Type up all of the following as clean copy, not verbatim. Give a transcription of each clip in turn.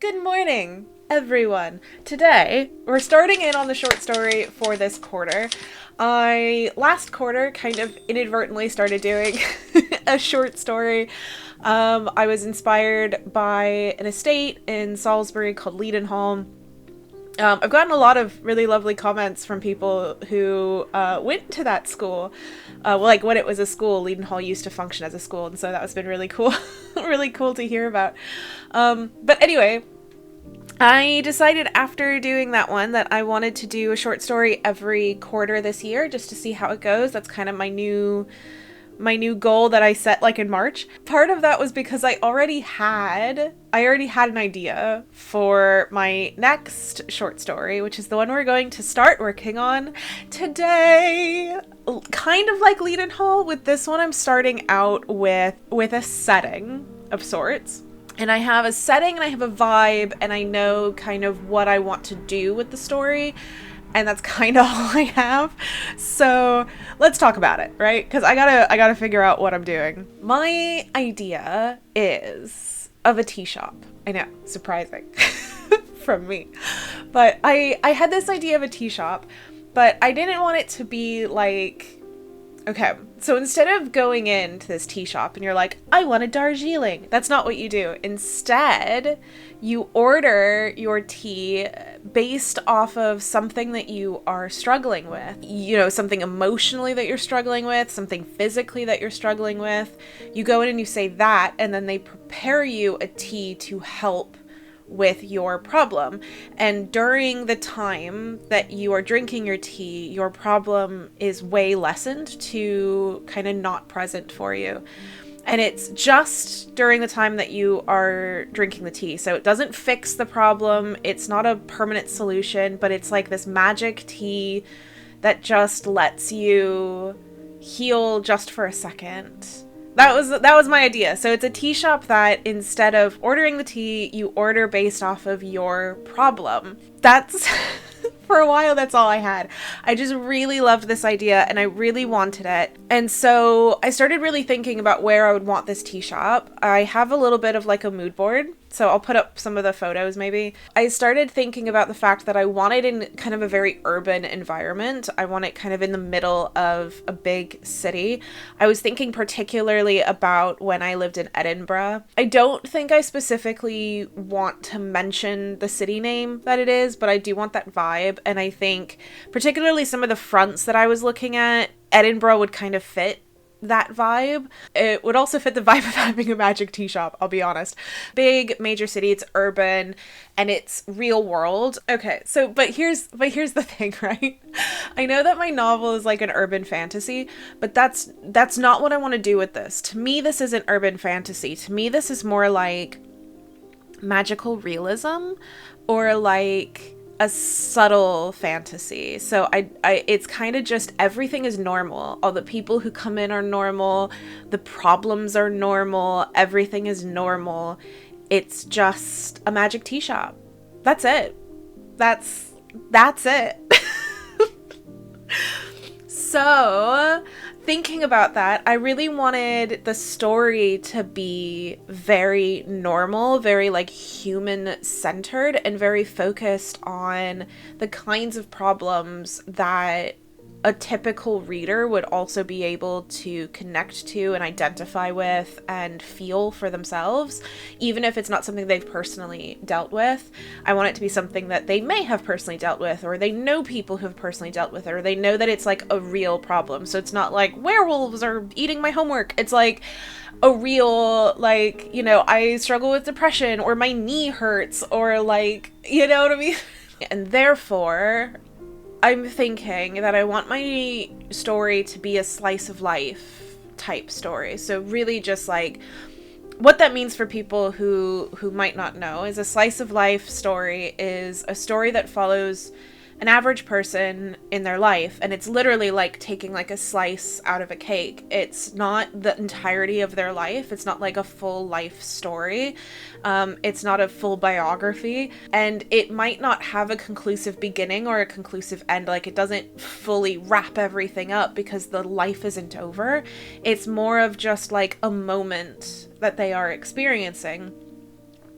Good morning, everyone. Today, we're starting in on the short story for this quarter. I, last quarter, kind of inadvertently started doing a short story. I was inspired by an estate in Salisbury called Leadenhall. I've gotten a lot of really lovely comments from people who went to that school. Like when it was a school, Leadenhall used to function as a school, and so that's been really cool, really cool to hear about. But anyway, I decided after doing that one that I wanted to do a short story every quarter this year just to see how it goes. That's kind of my new goal that I set like in March. Part of that was because I already had an idea for my next short story, which is the one we're going to start working on today. Kind of like Leadenhall, with this one I'm starting out with a setting of sorts. And I have a setting and I have a vibe and I know kind of what I want to do with the story. And that's kind of all I have. So let's talk about it, right? Because I gotta figure out what I'm doing. My idea is of a tea shop. I know, surprising from me. But I had this idea of a tea shop, but I didn't want it to be like, okay, so instead of going into this tea shop and you're like, I want a Darjeeling, that's not what you do. Instead, you order your tea based off of something that you are struggling with. You know, something emotionally that you're struggling with, something physically that you're struggling with. You go in and you say that, and then they prepare you a tea to help with your problem. And during the time that you are drinking your tea, your problem is way lessened to kind of not present for you. And it's just during the time that you are drinking the tea. So it doesn't fix the problem. It's not a permanent solution, but it's like this magic tea that just lets you heal just for a second. That was my idea. So it's a tea shop that instead of ordering the tea, you order based off of your problem. That's for a while, that's all I had. I just really loved this idea and I really wanted it. And so I started really thinking about where I would want this tea shop. I have a little bit of like a mood board, so I'll put up some of the photos maybe. I started thinking about the fact that I want it in kind of a very urban environment. I want it kind of in the middle of a big city. I was thinking particularly about when I lived in Edinburgh. I don't think I specifically want to mention the city name that it is, but I do want that vibe. And I think particularly some of the fronts that I was looking at, Edinburgh would kind of fit that vibe. It would also fit the vibe of having a magic tea shop, I'll be honest. Big major city, it's urban and it's real world. Okay, so but here's the thing, right? I know that my novel is like an urban fantasy, but that's not what I want to do with this. To me, this isn't urban fantasy. To me, this is more like magical realism or like a subtle fantasy. So I it's kind of just everything is normal. All the people who come in are normal. The problems are normal. Everything is normal. It's just a magic tea shop. That's it. That's it. So, thinking about that, I really wanted the story to be very normal, very like human centered and very focused on the kinds of problems that a typical reader would also be able to connect to and identify with and feel for themselves, even if it's not something they've personally dealt with. I want it to be something that they may have personally dealt with, or they know people who have personally dealt with it, or they know that it's like a real problem. So it's not like werewolves are eating my homework. It's like a real, like, you know, I struggle with depression, or my knee hurts, or like, you know what I mean? And therefore, I'm thinking that I want my story to be a slice of life type story. So really just like what that means for people who might not know is a slice of life story is a story that follows an average person in their life, and it's literally like taking like a slice out of a cake. It's not the entirety of their life. It's not like a full life story. It's not a full biography, and it might not have a conclusive beginning or a conclusive end. Like it doesn't fully wrap everything up because the life isn't over. It's more of just like a moment that they are experiencing.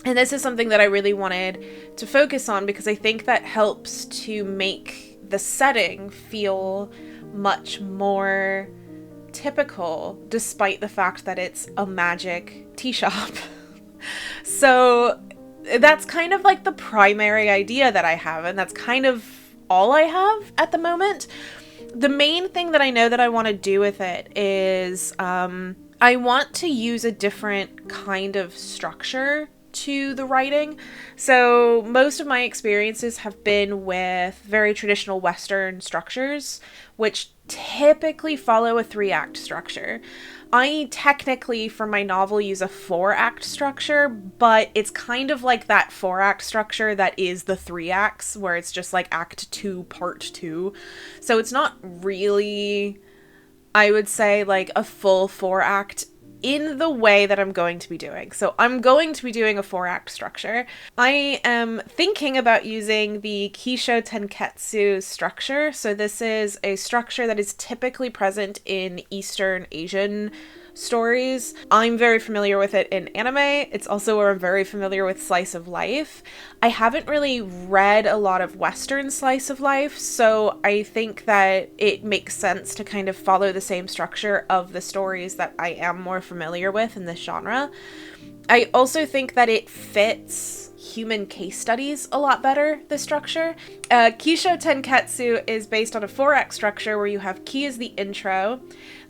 And this is something that I really wanted to focus on because I think that helps to make the setting feel much more typical, despite the fact that it's a magic tea shop. So that's kind of like the primary idea that I have, and that's kind of all I have at the moment. The main thing that I know that I want to do with it is I want to use a different kind of structure to the writing. So most of my experiences have been with very traditional Western structures, which typically follow a 3-act structure. I technically, for my novel, use a 4-act structure, but it's kind of like that 4-act structure that is the 3 acts, where it's just like Act 2, Part 2. So it's not really, I would say, like a full 4-act in the way that I'm going to be doing. So I'm going to be doing a 4-act structure. I am thinking about using the Kishotenketsu structure. So this is a structure that is typically present in Eastern Asian stories. I'm very familiar with it in anime. It's also where I'm very familiar with slice of life. I haven't really read a lot of Western slice of life, so I think that it makes sense to kind of follow the same structure of the stories that I am more familiar with in this genre. I also think that it fits human case studies a lot better, the structure. Kishotenketsu is based on a 4-act structure where you have Ki as the intro,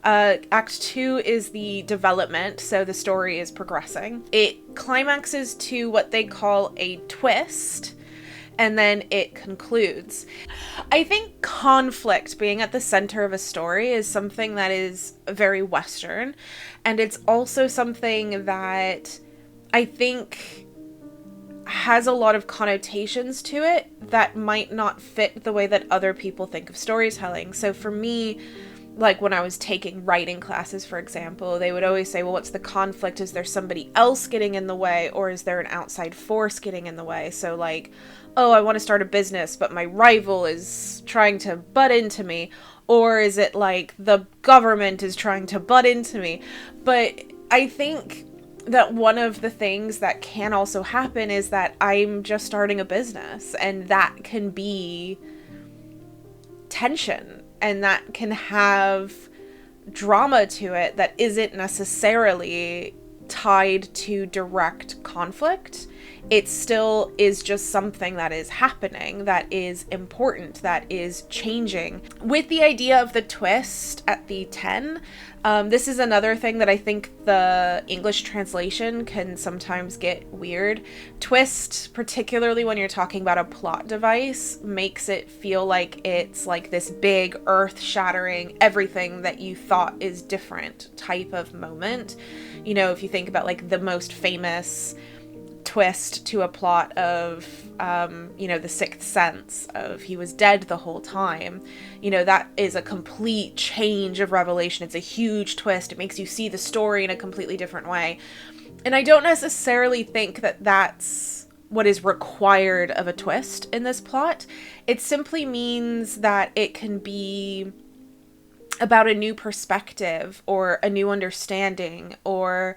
Act 2 is the development, so the story is progressing. It climaxes to what they call a twist, and then it concludes. I think conflict being at the center of a story is something that is very Western, and it's also something that I think has a lot of connotations to it that might not fit the way that other people think of storytelling. So for me, like when I was taking writing classes, for example, they would always say, well, what's the conflict? Is there somebody else getting in the way, or is there an outside force getting in the way? So like, oh, I want to start a business, but my rival is trying to butt into me. Or is it like the government is trying to butt into me? But I think that one of the things that can also happen is that I'm just starting a business, and that can be tension. And that can have drama to it that isn't necessarily tied to direct conflict. It still is just something that is happening, that is important, that is changing. With the idea of the twist at the 10, this is another thing that I think the English translation can sometimes get weird. Twist, particularly when you're talking about a plot device, makes it feel like it's like this big earth-shattering, everything that you thought is different type of moment. You know, if you think about like the most famous twist to a plot of, The Sixth Sense, of he was dead the whole time, that is a complete change of revelation. It's a huge twist. It makes you see the story in a completely different way. And I don't necessarily think that that's what is required of a twist in this plot. It simply means that it can be about a new perspective or a new understanding or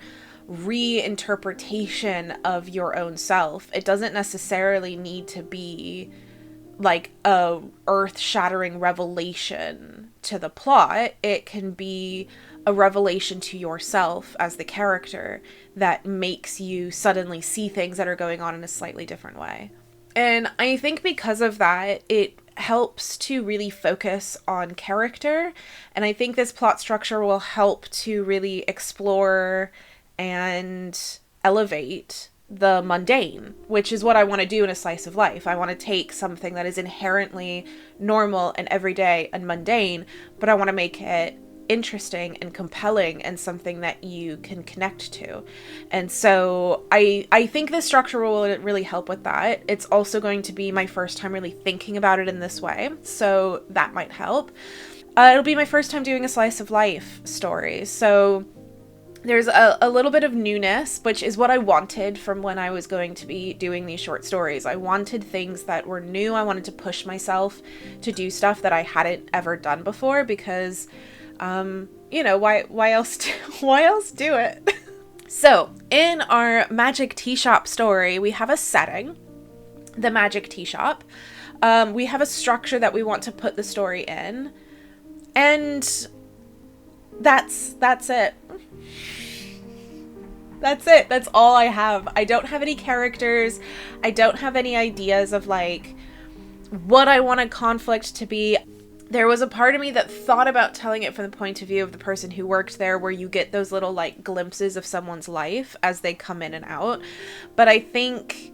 reinterpretation of your own self. It doesn't necessarily need to be like a earth-shattering revelation to the plot. It can be a revelation to yourself as the character that makes you suddenly see things that are going on in a slightly different way. And I think because of that, it helps to really focus on character. And I think this plot structure will help to really explore and elevate the mundane, which is what I want to do in a slice of life. I want to take something that is inherently normal and everyday and mundane, but I want to make it interesting and compelling and something that you can connect to. And so I think this structure will really help with that. It's also going to be my first time really thinking about it in this way, so that might help. It'll be my first time doing a slice of life story, so there's a little bit of newness, which is what I wanted from when I was going to be doing these short stories. I wanted things that were new. I wanted to push myself to do stuff that I hadn't ever done before because, why else do it? So in our magic tea shop story, we have a setting, the magic tea shop. We have a structure that we want to put the story in, and that's it. That's it. That's all I have. I don't have any characters. I don't have any ideas of like what I want a conflict to be. There was a part of me that thought about telling it from the point of view of the person who worked there, where you get those little like glimpses of someone's life as they come in and out. But I think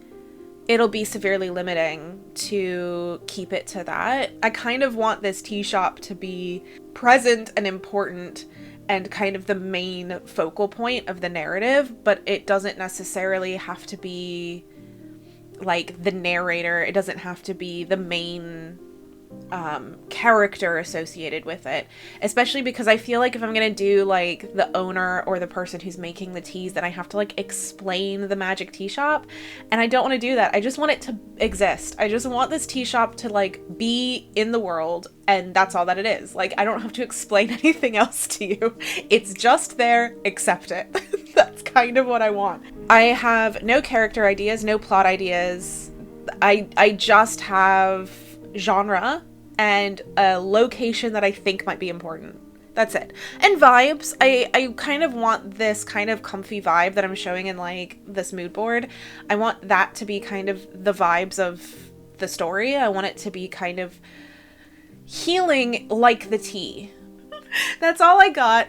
it'll be severely limiting to keep it to that. I kind of want this tea shop to be present and important and kind of the main focal point of the narrative, but it doesn't necessarily have to be like the narrator. It doesn't have to be the main character associated with it, especially because I feel like if I'm gonna do like the owner or the person who's making the teas, then I have to like explain the magic tea shop, and I don't want to do that. I just want it to exist. I just want this tea shop to like be in the world, and that's all that it is. Like, I don't have to explain anything else to you. It's just there, accept it. That's kind of what I want. I have no character ideas, no plot ideas. I just have genre and a location that I think might be important. That's it. And vibes. I kind of want this kind of comfy vibe that I'm showing in like this mood board. I want that to be kind of the vibes of the story. I want it to be kind of healing like the tea. That's all I got.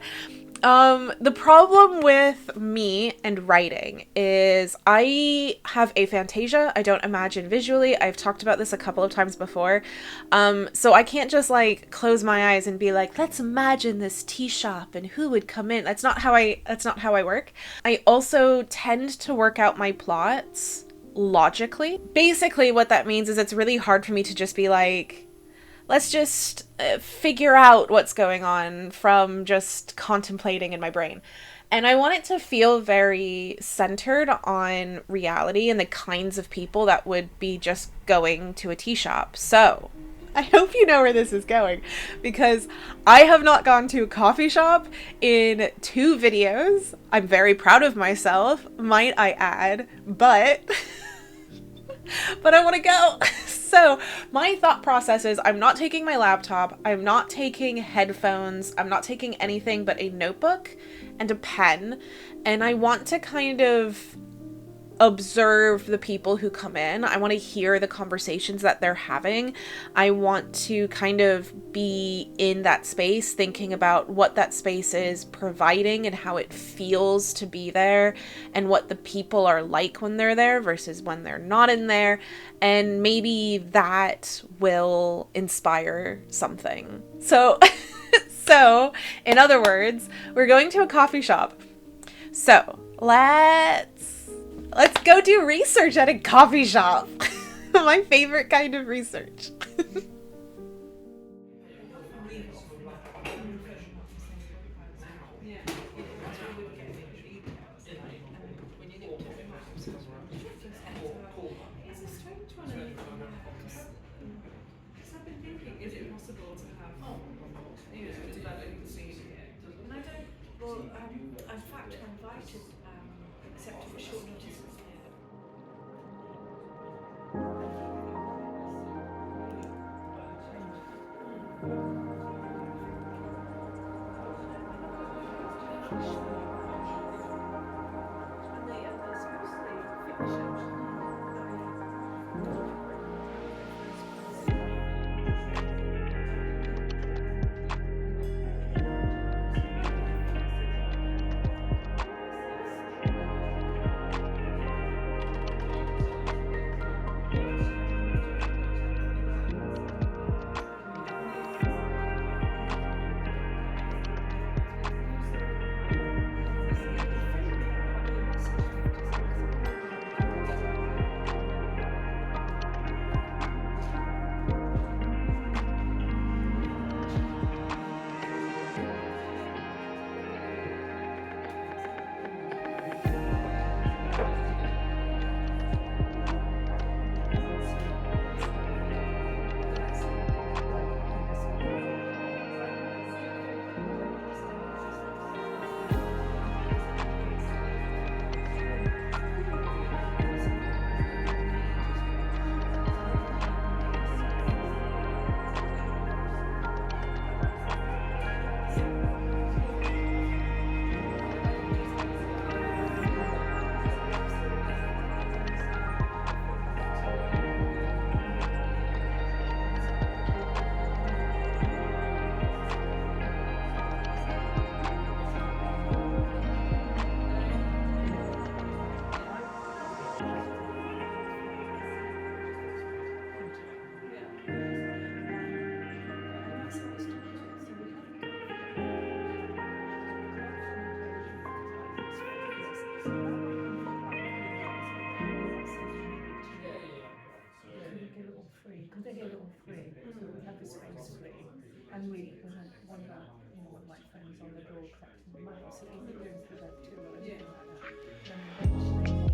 The problem with me and writing is I have aphantasia. I don't imagine visually. I've talked about this a couple of times before. So I can't just like close my eyes and be like, let's imagine this tea shop and who would come in. That's not how I work. I also tend to work out my plots logically. Basically what that means is it's really hard for me to just be like, let's just figure out what's going on from just contemplating in my brain. And I want it to feel very centered on reality and the kinds of people that would be just going to a tea shop. So I hope you know where this is going, because I have not gone to a coffee shop in 2 videos. I'm very proud of myself, might I add, but I want to go. So my thought process is I'm not taking my laptop, I'm not taking headphones, I'm not taking anything but a notebook and a pen, and I want to kind of observe the people who come in. I want to hear the conversations that they're having. I want to kind of be in that space, thinking about what that space is providing and how it feels to be there, and what the people are like when they're there versus when they're not in there. And maybe that will inspire something. So, in other words, we're going to a coffee shop. So let's go do research at a coffee shop. My favorite kind of research. And we had one of our, one of my friends on the door collecting the money, so we didn't go into the boat too or anything like that. Then eventually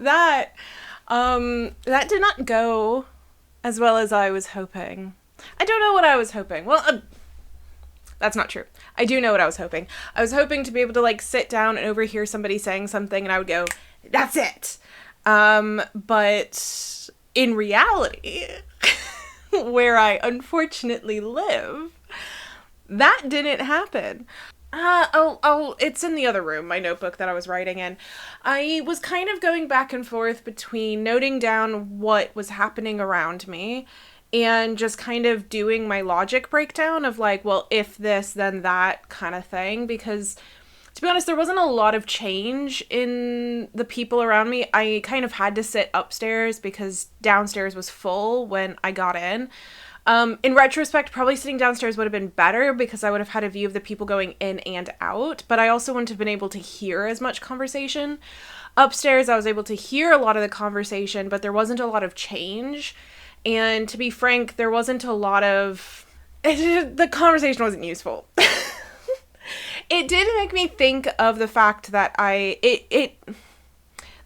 that that did not go as well as I was hoping. I don't know what I was hoping. Well, that's not true. I do know what I was hoping. I was hoping to be able to like sit down and overhear somebody saying something and I would go, that's it. But in reality, where I unfortunately live, that didn't happen. It's in the other room, my notebook that I was writing in. I was kind of going back and forth between noting down what was happening around me and just kind of doing my logic breakdown of like, well, if this, then that kind of thing. Because to be honest, there wasn't a lot of change in the people around me. I kind of had to sit upstairs because downstairs was full when I got in. In retrospect, probably sitting downstairs would have been better because I would have had a view of the people going in and out, but I also wouldn't have been able to hear as much conversation. Upstairs, I was able to hear a lot of the conversation, but there wasn't a lot of change. And to be frank, there wasn't a lot of... the conversation wasn't useful. It did make me think of the fact that that's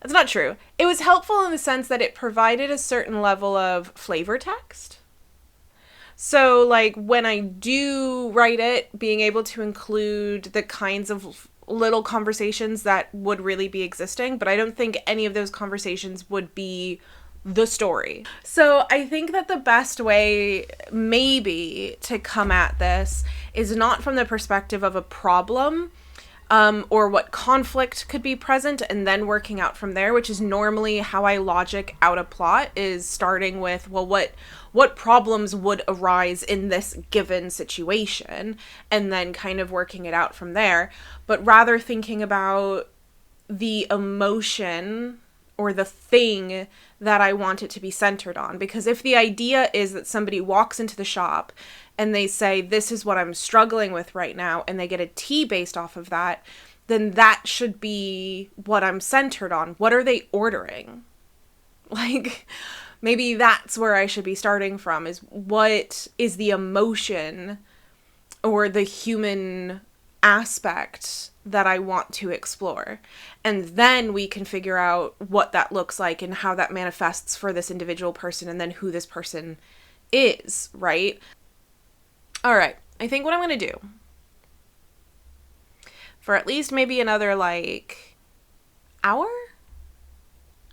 not true. It was helpful in the sense that it provided a certain level of flavor text. So, like, when I do write it, being able to include the kinds of little conversations that would really be existing, but I don't think any of those conversations would be the story. So I think that the best way maybe to come at this is not from the perspective of a problem, or what conflict could be present and then working out from there, which is normally how I logic out a plot, is starting with, well, what problems would arise in this given situation, and then kind of working it out from there, but rather thinking about the emotion or the thing that I want it to be centered on. Because if the idea is that somebody walks into the shop and they say, this is what I'm struggling with right now, and they get a tea based off of that, then that should be what I'm centered on. What are they ordering? Like, maybe that's where I should be starting from, is what is the emotion or the human aspect that I want to explore. And then we can figure out what that looks like and how that manifests for this individual person, and then who this person is, right? All right, I think what I'm going to do for at least maybe another like hour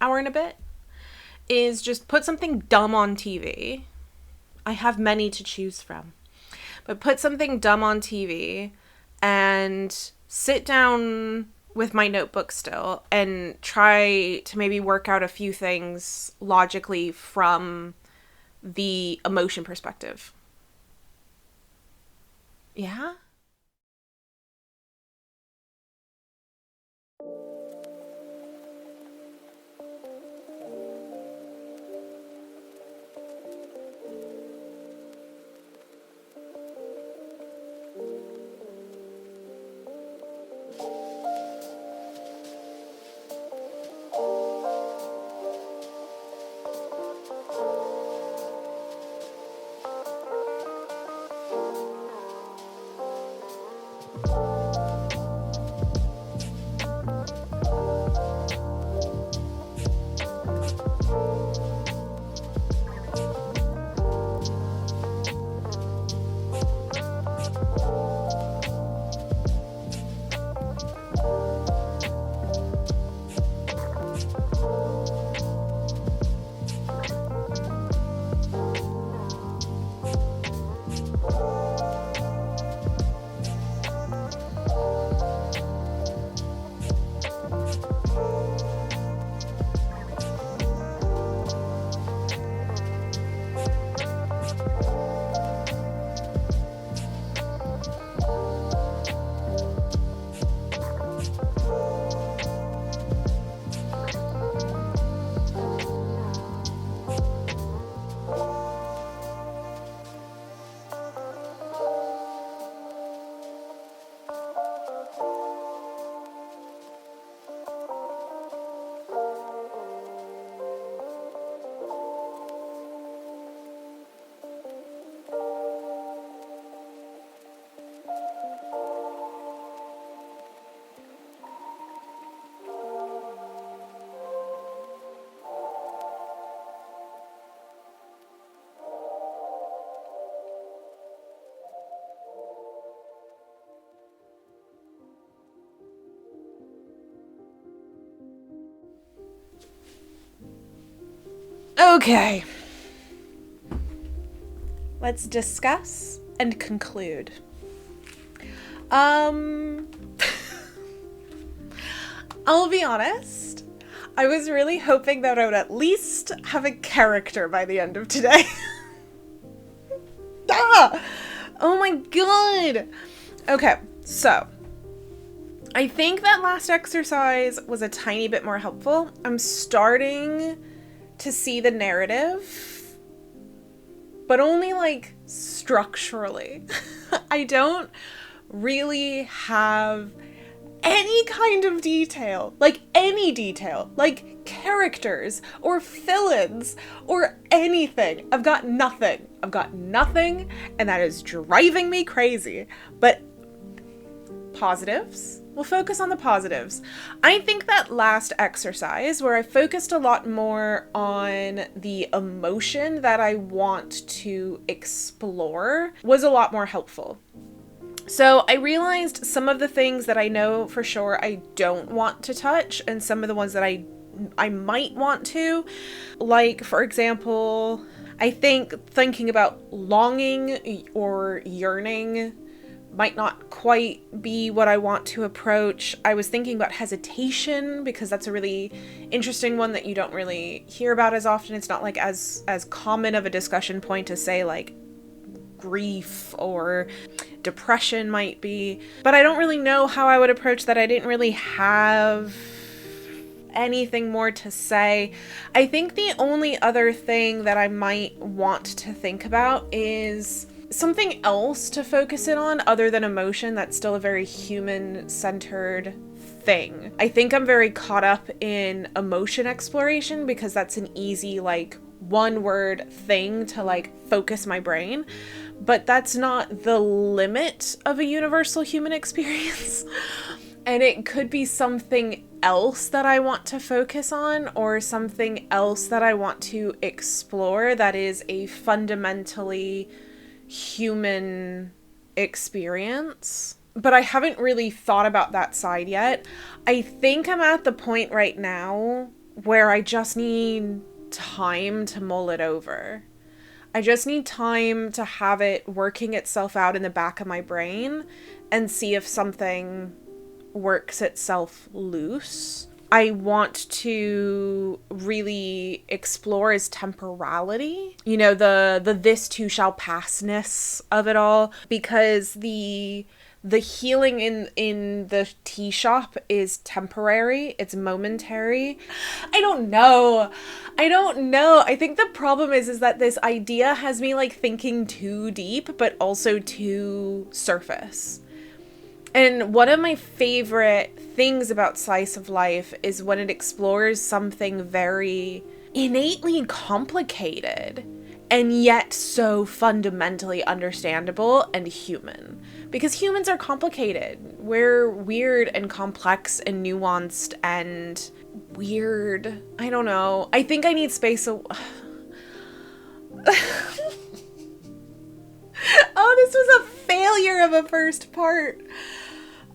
and a bit is just put something dumb on TV. I have many to choose from, but put something dumb on TV and sit down with my notebook still and try to maybe work out a few things logically from the emotion perspective. Yeah? Okay. Let's discuss and conclude. I'll be honest. I was really hoping that I would at least have a character by the end of today. Ah! Oh my god! Okay, so I think that last exercise was a tiny bit more helpful. I'm starting to see the narrative, but only like structurally. I don't really have any kind of detail, like any detail, like characters or fill-ins or anything. I've got nothing, and that is driving me crazy. But positives. We'll focus on the positives. I think that last exercise, where I focused a lot more on the emotion that I want to explore, was a lot more helpful. So I realized some of the things that I know for sure I don't want to touch, and some of the ones that I might want to. Like, for example, I think thinking about longing or yearning might not quite be what I want to approach. I was thinking about hesitation, because that's a really interesting one that you don't really hear about as often. It's not like as common of a discussion point as, say, like grief or depression might be. But I don't really know how I would approach that. I didn't really have anything more to say. I think the only other thing that I might want to think about is something else to focus in on other than emotion that's still a very human-centered thing. I think I'm very caught up in emotion exploration because that's an easy, like, one-word thing to, like, focus my brain. But that's not the limit of a universal human experience. And it could be something else that I want to focus on, or something else that I want to explore that is a fundamentally human experience. But I haven't really thought about that side yet. I think I'm at the point right now where I just need time to mull it over. I just need time to have it working itself out in the back of my brain and see if something works itself loose. I want to really explore his temporality, you know, the this too shall passness of it all, because the healing in the tea shop is temporary, it's momentary. I don't know. I think the problem is that this idea has me like thinking too deep, but also too surface. And one of my favorite things about slice of life is when it explores something very innately complicated and yet so fundamentally understandable and human. Because humans are complicated. We're weird and complex and nuanced and weird. I don't know. I think I need space. Oh, this was a failure of a first part.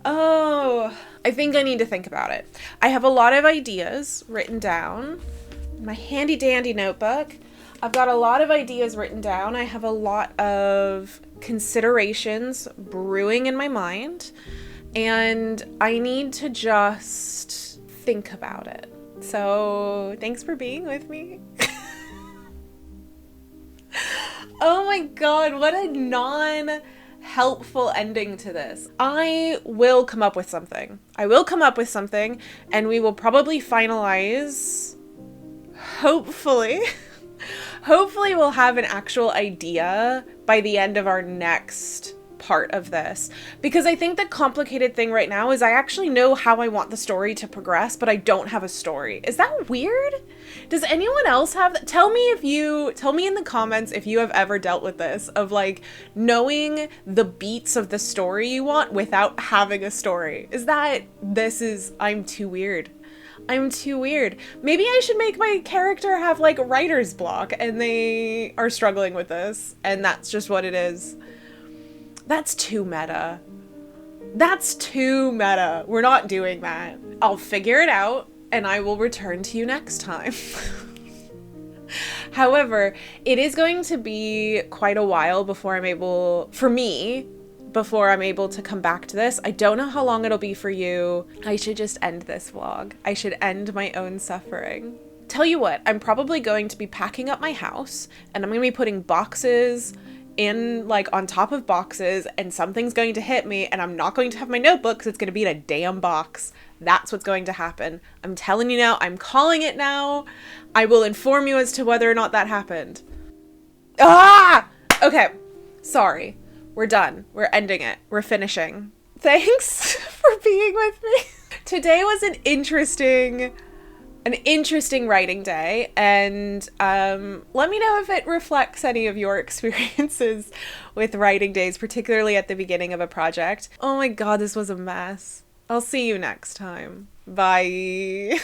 Oh, I think I need to think about it. I have a lot of ideas written down in my handy dandy notebook. I've got a lot of ideas written down. I have a lot of considerations brewing in my mind, and I need to just think about it. So thanks for being with me. Oh my god, what a non-helpful ending to this. I will come up with something. And we will probably finalize, hopefully we'll have an actual idea by the end of our next part of this. Because I think the complicated thing right now is I actually know how I want the story to progress, but I don't have a story. Is that weird? Does anyone else have that? Tell me in the comments if you have ever dealt with this, of like knowing the beats of the story you want without having a story. I'm too weird. Maybe I should make my character have like writer's block and they are struggling with this and that's just what it is. That's too meta. We're not doing that. I'll figure it out and I will return to you next time. However, it is going to be quite a while before I'm able to come back to this. I don't know how long it'll be for you. I should just end this vlog. I should end my own suffering. Tell you what, I'm probably going to be packing up my house and I'm going to be putting boxes in, like, on top of boxes, and something's going to hit me and I'm not going to have my notebook because it's going to be in a damn box. That's what's going to happen. I'm telling you now. I'm calling it now. I will inform you as to whether or not that happened. Okay. Sorry. We're done. We're ending it. We're finishing. Thanks for being with me. Today was an interesting writing day, and let me know if it reflects any of your experiences with writing days, particularly at the beginning of a project. Oh my god, this was a mess. I'll see you next time. Bye.